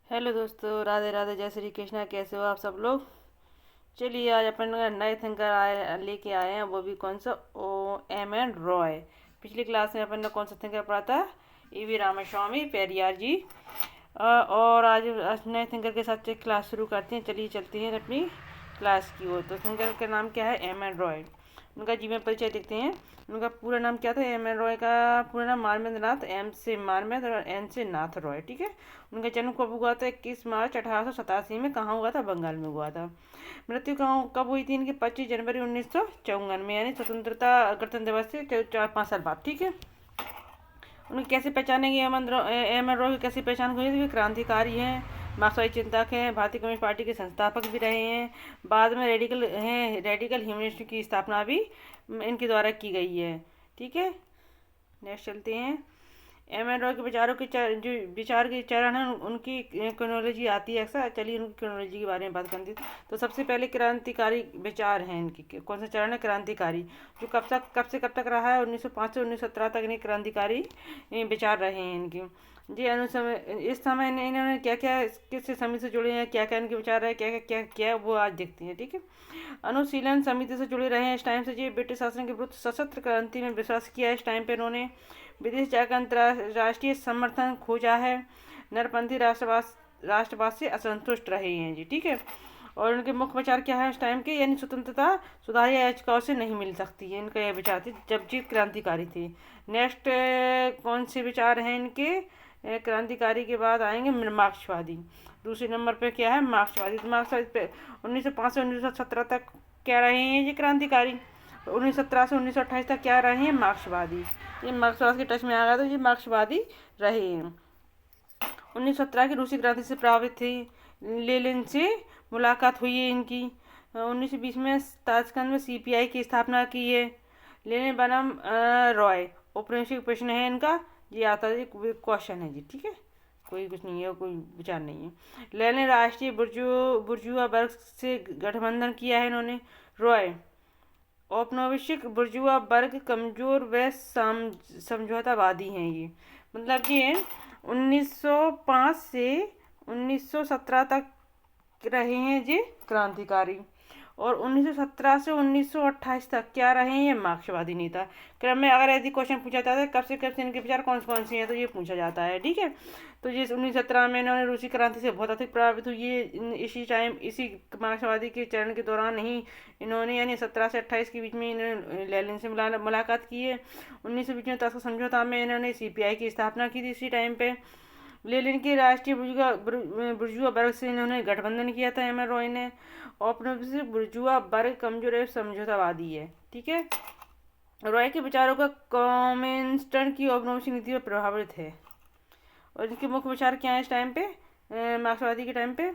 Hello दोस्तों, राधे राधे, जय श्री कृष्णा। कैसे हो आप सब लोग? चलिए, आज अपन नए थिंकर आए लेके आए हैं, वो भी कौन सा? ओ एम एन रॉय। पिछली क्लास में अपन ने कौन सा थिंकर पढ़ा था? ई वी रामास्वामी पेरियार जी। और आज नए थिंकर के साथ एक क्लास शुरू करते हैं। चलिए चलते हैं अपनी क्लास की ओर। तो थिंकर का नाम क्या है? M N Roy. उनका जीवन परिचय देखते हैं। उनका पूरा नाम क्या था? एम एन रॉय का पूरा नाम मानवेंद्र नाथ, एम से मानवेंद्र और एन से नाथ रॉय। ठीक है। उनका जन्म कब हुआ था? 21 मार्च 1887 में। कहाँ हुआ था? बंगाल में हुआ था। मृत्यु कहाँ कब हुई थी इनकी? 25 जनवरी 1954 में, यानी स्वतंत्रता गणतंत्र दिवस से 4-5 साल बाद। ठीक है। उन्हें कैसे पहचानेंगे? एम एन रॉय की कैसे पहचान हुई थी? वे क्रांतिकारी हैं, मार्क्सवादी चिंतक हैं, भारतीय कम्युनिस्ट पार्टी के संस्थापक भी रहे हैं। बाद में रेडिकल ह्यूमनिस्ट की स्थापना भी इनके द्वारा की गई है। ठीक है। नेक्स्ट चलते हैं। एम एन रॉय के विचारों के जो विचार के चरण हैं, उनकी क्रोनोलॉजी आती है अक्सर। चलिए उनकी क्रोनोलॉजी के बारे में बात करते हैं। तो सबसे पहले क्रांतिकारी विचार हैं इनकी। कौन सा चरण है? क्रांतिकारी। जो कब से कब तक रहा है? 1905 से 1917 तक इन्हें क्रांतिकारी विचार रहे हैं इनके। जी अनुसमय इस समय इन्होंने क्या क्या किस समिति से जुड़े हैं, क्या क्या इनके विचार है, क्या क्या क्या क्या वो आज देखते हैं। ठीक है। अनुशीलन समिति से जुड़े रहे हैं इस टाइम से। जी ब्रिटिश शासन के विरुद्ध सशस्त्र क्रांति में विश्वास किया है इस टाइम पे इन्होंने। विदेश जाकर अंतर्राष्ट्रीय समर्थन खोजा है। नरपंथी राष्ट्रवाद से असंतुष्ट रहे हैं जी। ठीक है। और उनके मुख्य विचार क्या है उस टाइम के? यानी स्वतंत्रता सुधार या याचिकाओं से नहीं मिल सकती है, इनका यह विचार थे जब जी क्रांतिकारी थे। नेक्स्ट कौन से विचार हैं इनके? क्रांतिकारी के बाद आएंगे मार्क्सवादी। दूसरे नंबर पे क्या है? मार्क्सवादी। तो मार्क्सवादी पे 1905 से 1917 तक क्या रहे हैं ये क्रांतिकारी। 1917 से 1928 तक क्या रहे हैं? मार्क्सवादी। ये मार्क्सवाद के टच में आ गया तो ये मार्क्सवादी रहे हैं। 1917 की रूसी क्रांति से प्रभावित थी। लेनिन से मुलाकात हुई है इनकी। 1920 में ताशकंद में सीपीआई की स्थापना की है। लेनिन बनाम रॉय। औपनिवेशिक प्रश्न है इनका। ये आता है, क्वेश्चन है जी। ठीक है। कोई कुछ नहीं है, कोई विचार नहीं है। लेनिन राष्ट्रीय बुर्जुआ वर्ग से गठबंधन किया है इन्होंने। रॉय औपनिवेशिक बुर्जुआ वर्ग कमजोर व समझौतावादी हैं ये। मतलब ये 1905 से 1917 तक रहे हैं ये क्रांतिकारी। और 1917 से 1928 तक क्या रहे हैं? ये मार्क्सवादी नेता। क्रम में अगर यदि क्वेश्चन पूछा जाता है कब से इनके विचार कौन से हैं, तो ये पूछा जाता है। ठीक है। तो ये 1917 में इन्होंने रूसी क्रांति से बहुत अधिक प्रभावित हुई। ये इसी मार्क्सवादी के चरण के दौरान ही इन्होंने, यानी 17 से 28 के बीच में इन्होंने लेनिन से मुलाकात की है। 1920 में तस्कर समझौता में इन्होंने सीपीआई की स्थापना की थी इसी टाइम पे। लेनिन के राष्ट्रीय बुर्जुआ वर्ग से इन्होंने गठबंधन किया था एम एन रॉय ने। औपनिवेशिक बुर्जुआ वर्ग कमजोर एवं समझौतावादी है। ठीक है। रॉय के विचारों का कॉमिन्स्टन की औपनिवेशिक नीति पर प्रभावित है। और इनके मुख्य विचार क्या है इस टाइम पे, मार्क्सवादी के टाइम पे?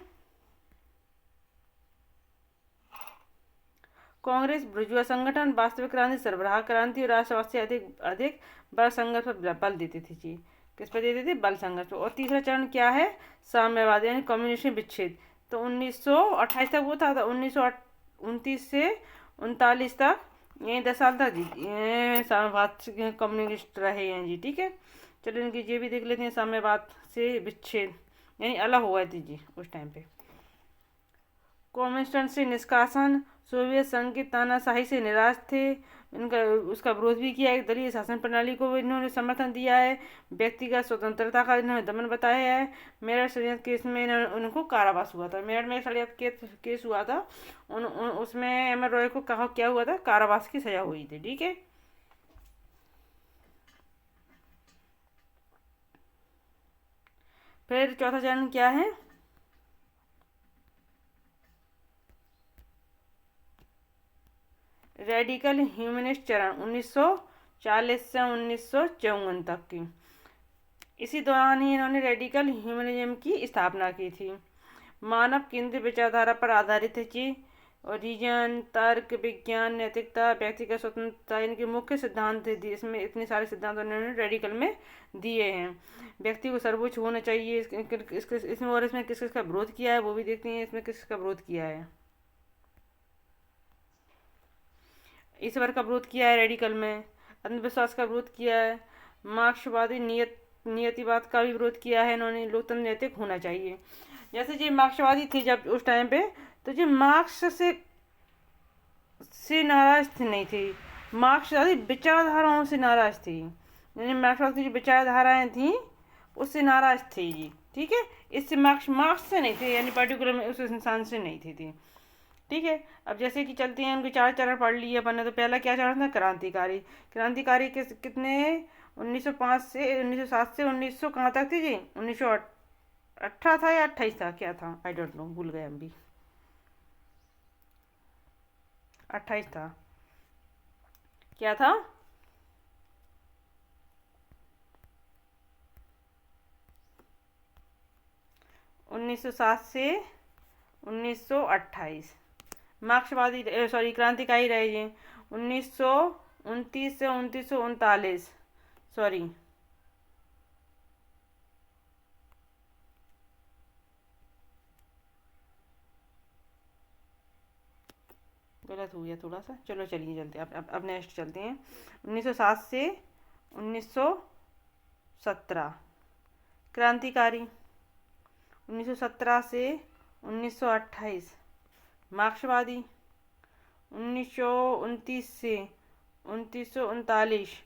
कांग्रेस बुर्जुआ संगठन, वास्तविक क्रांति, सरबराह क्रांति और राष्ट्रवाद से अधिक अधिक बल संघर्ष पर बल देती थी जी। किस पर देते थे? बल संघर्ष पर। और तीसरा चरण क्या है? साम्यवाद, यानी कम्युनिस्ट विच्छेद। तो 1928 तक वो था, 1929 से 39 तक, यही 10 साल तक जी ये साम्यवाद कम्युनिस्ट रहे हैं जी। ठीक है। चलो इनकी ये भी देख लेते हैं। साम्यवाद से विच्छेद यानी अलग हो गए थे जी उस टाइम पे। कॉमिन्स्टन से निष्कासन, सोवियत संघ की तानाशाही से निराश थे। इनका उसका विरोध भी किया। एक दलीय शासन प्रणाली को इन्होंने समर्थन दिया है। व्यक्तिगत स्वतंत्रता का इन्होंने दमन बताया है। मेरठ षड्यंत्र केस में उनको कारावास हुआ था। मेरठ में षड्यंत्र केस हुआ था। उसमें एम एन रॉय को कहा क्या हुआ था? कारावास की सजा हुई थी। ठीक है। फिर चौथा चरण क्या है? रेडिकल ह्यूमनिस्ट चरण, 1940 से 1954 तक की। इसी दौरान ही इन्होंने रेडिकल ह्यूमनिज्म की स्थापना की थी। मानव केंद्रित विचारधारा पर आधारित है जी। और रीजन, तर्क, विज्ञान, नैतिकता, व्यक्तिगत स्वतंत्रता इनके मुख्य सिद्धांत थे। इसमें इतने सारे सिद्धांत उन्होंने रेडिकल में दिए हैं। व्यक्ति को सर्वोच्च होना चाहिए। इसमें और इसमें किस किस का विरोध किया है वो भी देखते हैं। इसमें किस का विरोध किया है? ईश्वर का विरोध किया है रेडिकल में। अंधविश्वास का विरोध किया है। मार्क्सवादी नियत नियतिवाद का भी विरोध किया है इन्होंने। लोकतंत्र नैतिक होना चाहिए। जैसे जी मार्क्सवादी थी जब उस टाइम पे, तो जी मार्क्स से नाराज थी नहीं थी, मार्क्सवादी विचारधाराओं से नाराज थी। यानी मार्क्सवाद की जो विचारधाराएं थी उससे नाराज थी जी। ठीक है, इससे मार्क्स से नहीं थे, यानी पर्टिकुलर में उस इंसान से नहीं थी। ठीक है, अब जैसे कि चलते हैं, उनके 4 चरण पढ़ लिए अपन ने। तो पहला क्या चरण था? क्रांतिकारी। क्रांतिकारी कितने? 1905 से 1907 से 1900 कहाँ तक थी जी? 1918 था या 28 था, क्या था, आई डोंट नो, भूल गए हम भी। 28 था, क्या था? उन्नीस सौ सात से 1928 मार्क्सवादी, सॉरी क्रांतिकारी रहे जी। 1929 से 1939, सॉरी गलत हो गया थोड़ा सा। चलो चलिए चलते हैं, अब नेक्स्ट चलते हैं। 1907 से 1917 क्रांतिकारी। 1917 से 1928 मार्क्सवादी। 1929 से 1939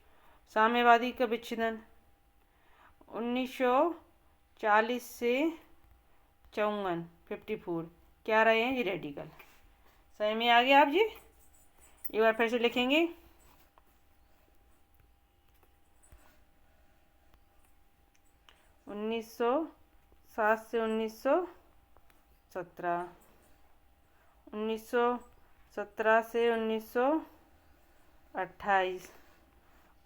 साम्यवादी का विच्छेदन। 1940 से 54 क्या रहे हैं ये? रेडिकल। सही में आ गया आप जी? एक बार फिर से लिखेंगे। 1907 से 1917, 1917 से 1928,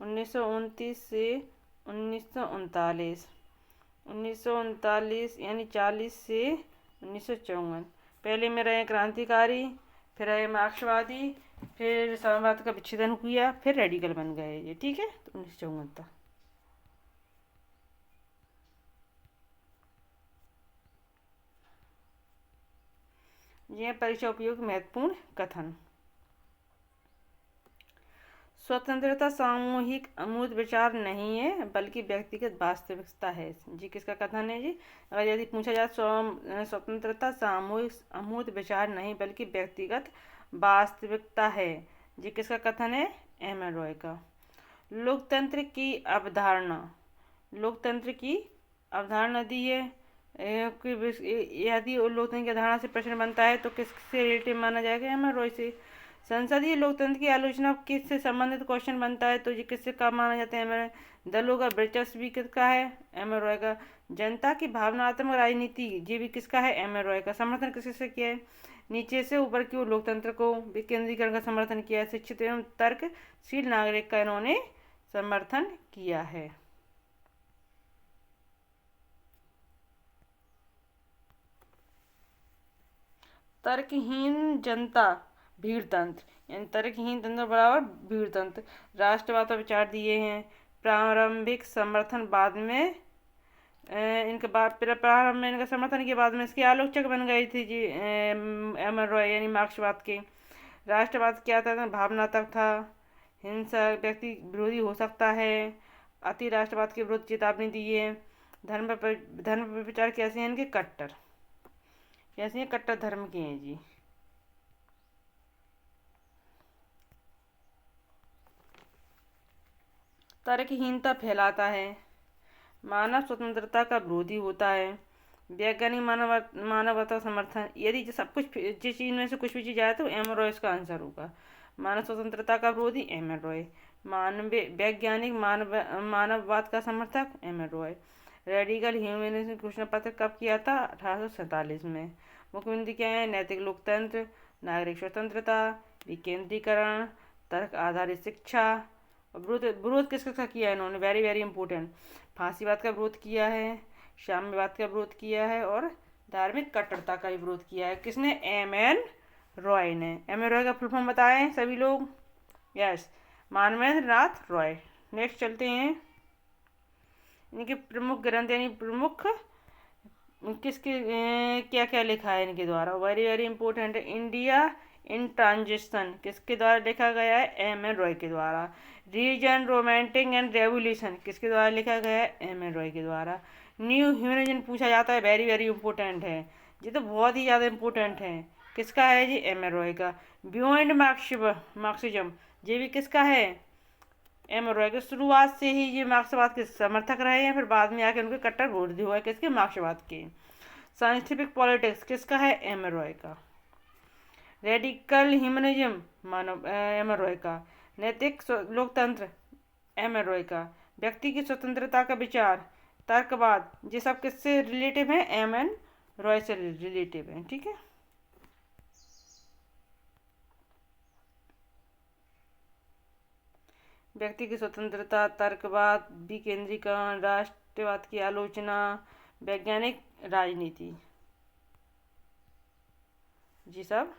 1929 से 1939, 1939 यानी 40 से 1954। पहले में रहे क्रांतिकारी, फिर रहे मार्क्सवादी, फिर साम्यवाद का विच्छेदन किया, फिर रेडिकल बन गए ये। ठीक है, तो 1954 तक। ये परीक्षा उपयोग महत्वपूर्ण कथन। स्वतंत्रता सामूहिक अमूर्त विचार नहीं है बल्कि व्यक्तिगत वास्तविकता है जी। किसका कथन है जी? अगर यदि पूछा जाए स्वतंत्रता सामूहिक अमूर्त विचार नहीं बल्कि व्यक्तिगत वास्तविकता है जी, किसका कथन है? एम एन रॉय का। लोकतंत्र की अवधारणा, लोकतंत्र की अवधारणा दी है यदि लोकतंत्र की अवधारणा से प्रश्न बनता है तो किससे रिलेटिव माना जाएगा? एम एन रॉय से। संसदीय लोकतंत्र की आलोचना किससे संबंधित क्वेश्चन बनता है तो ये किससे का माना जाता है? एम दलों का वर्चस्व भी किसका है? एम एन रॉय का। जनता की भावनात्मक राजनीति ये भी किसका है? एम एन रॉय का। समर्थन किससे किया है? नीचे से ऊपर की ओर लोकतंत्र को विकेंद्रीकरण का समर्थन किया है। शिक्षित एवं तर्कशील नागरिक का इन्होंने समर्थन किया है। तर्कहीन जनता भीड़तंत्र, यानी तर्कहीन तंत्र बराबर भीड़तंत्र। राष्ट्रवाद पर विचार दिए हैं। प्रारंभिक समर्थन बाद में इनके बाद प्रारंभ में इनका समर्थन के बाद में इसकी आलोचक बन गई थी जी एम एन रॉय, यानी मार्क्सवाद के। राष्ट्रवाद क्या था? भावनात्मक था, हिंसा व्यक्ति विरोधी हो सकता है, अति राष्ट्रवाद के विरुद्ध चेतावनी दी है। धर्म पर विचार कैसे हैं इनके? कट्टर। कैसे हैं? कट्टर धर्म के हैं जी। तर्कहीनता फैलाता है, मानव स्वतंत्रता का विरोधी होता है, वैज्ञानिक मानवता समर्थन। यदि सब कुछ जिस चीज़ में से कुछ भी चीज़ आए तो एम रॉय इसका आंसर होगा। मानव स्वतंत्रता का विरोधी एम एन रॉय। वैज्ञानिक मानववाद का समर्थक M N Roy. Radical humanism घोषणा पत्र कब किया था? 1847 में। मुख्य बिंदु क्या है? नैतिक लोकतंत्र, नागरिक स्वतंत्रता, विकेंद्रीकरण, तर्क आधारित शिक्षा। विरोध किसका किया है इन्होंने? Very very important. फांसीवाद का विरोध किया है, साम्यवाद का विरोध किया है और धार्मिक कट्टरता का भी विरोध किया है। किसने? एम एन रॉय ने। एम एन रॉय का फुल फॉर्म बताएं सभी लोग। यस, मानवेंद्र नाथ रॉय। नेक्स्ट चलते हैं। इनके प्रमुख ग्रंथ यानी प्रमुख किसके क्या क्या लिखा है इनके द्वारा? वेरी वेरी इंपॉर्टेंट है। इंडिया इन ट्रांजिशन किसके द्वारा लिखा गया है? एम एन रॉय के द्वारा। रीजन रोमांटिक एंड रेवोल्यूशन किसके द्वारा लिखा गया है? एम एन रॉय के द्वारा। न्यू ह्यूमनिज्म पूछा जाता है, वेरी वेरी इंपॉर्टेंट है, ये तो बहुत ही ज़्यादा इंपॉर्टेंट है। किसका है जी? एम एन रॉय का। बियॉन्ड मार्क्सिज्म ये भी किसका है? एम एन रॉय के। शुरुआत से ही ये मार्क्सवाद के समर्थक रहे हैं, फिर बाद में आके उनके कट्टर विरोधी हुए किसके? मार्क्सवाद के। साइंटिफिक पॉलिटिक्स किसका है? एम एन रॉय का। रेडिकल ह्यूमनिज्म मानव एम एन रॉय का। नैतिक लोकतंत्र एम एन रॉय का। व्यक्ति की स्वतंत्रता का विचार, तर्कवाद, ये सब किससे रिलेटिव है? एम एन रॉय से रिलेटिव है। ठीक है। व्यक्ति की स्वतंत्रता, तर्कवाद, विकेंद्रीकरण, राष्ट्रवाद की आलोचना, वैज्ञानिक राजनीति, जी सब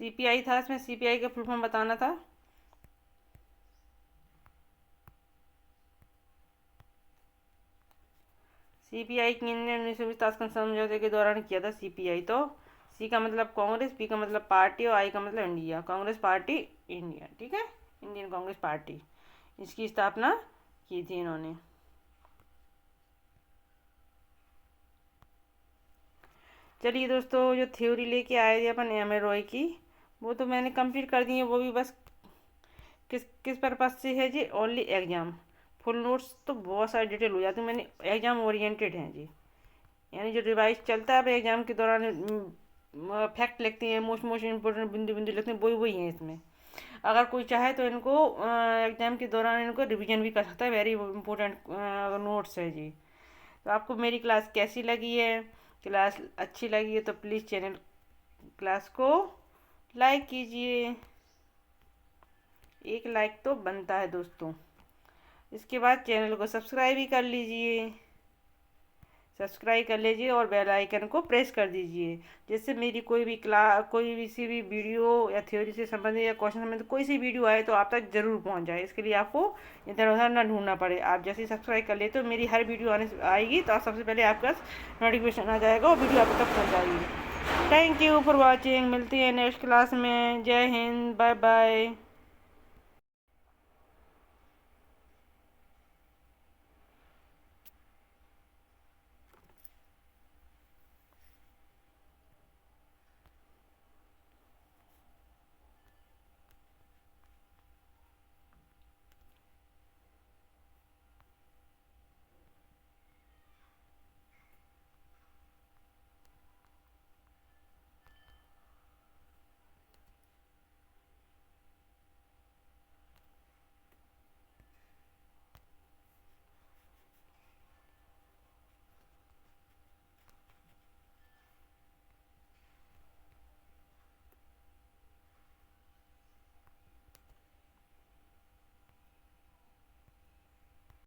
सीपीआई था। इसमें सीपीआई का फुल फॉर्म बताना था। सीपीआई की ने 1920 ताशकंद समझौते के दौरान किया था। सीपीआई तो सी का मतलब कांग्रेस, पी का मतलब पार्टी और आई का मतलब इंडिया। कांग्रेस पार्टी इंडिया, ठीक है, इंडियन कांग्रेस पार्टी, इसकी स्थापना की थी इन्होंने। चलिए दोस्तों, जो थ्योरी लेके आए थे अपन एम ए रॉय की, वो तो मैंने कंप्लीट कर दी है। वो भी बस किस किस पर्पज से है जी? Only exam. फुल नोट्स तो बहुत सारी डिटेल हो जाती है, मैंने एग्जाम ओरिएंटेड हैं जी, यानी जो रिवाइज चलता है अब एग्जाम के दौरान, फैक्ट लिखते हैं, मोस्ट मोस्ट इम्पोर्टेंट बिंदु बिंदु लिखते हैं, वही वही हैं इसमें। अगर कोई चाहे तो इनको एग्जाम के दौरान इनको रिवीजन भी कर सकता है, वेरी इंपॉर्टेंट नोट्स है जी। तो आपको मेरी क्लास कैसी लगी है? क्लास अच्छी लगी है तो प्लीज़ चैनल क्लास को लाइक कीजिए। एक लाइक तो बनता है दोस्तों। इसके बाद चैनल को सब्सक्राइब भी कर लीजिए, सब्सक्राइब कर लीजिए और बेल आइकन को प्रेस कर दीजिए, जिससे मेरी कोई भी कोई भी सी भी वीडियो या थ्योरी से संबंधित या क्वेश्चन संबंधित कोई सी वीडियो आए तो आप तक जरूर पहुंच जाए। इसके लिए आपको इधर उधर ना ढूंढना पड़े। आप जैसे ही सब्सक्राइब कर ले तो मेरी हर वीडियो आने आएगी तो आप सबसे पहले आपके पास नोटिफिकेशन आ जाएगा और वीडियो आप तक पहुँच जाएगी। Thank you for watching. मिलती है नेक्स्ट क्लास में। जय हिंद, बाय बाय।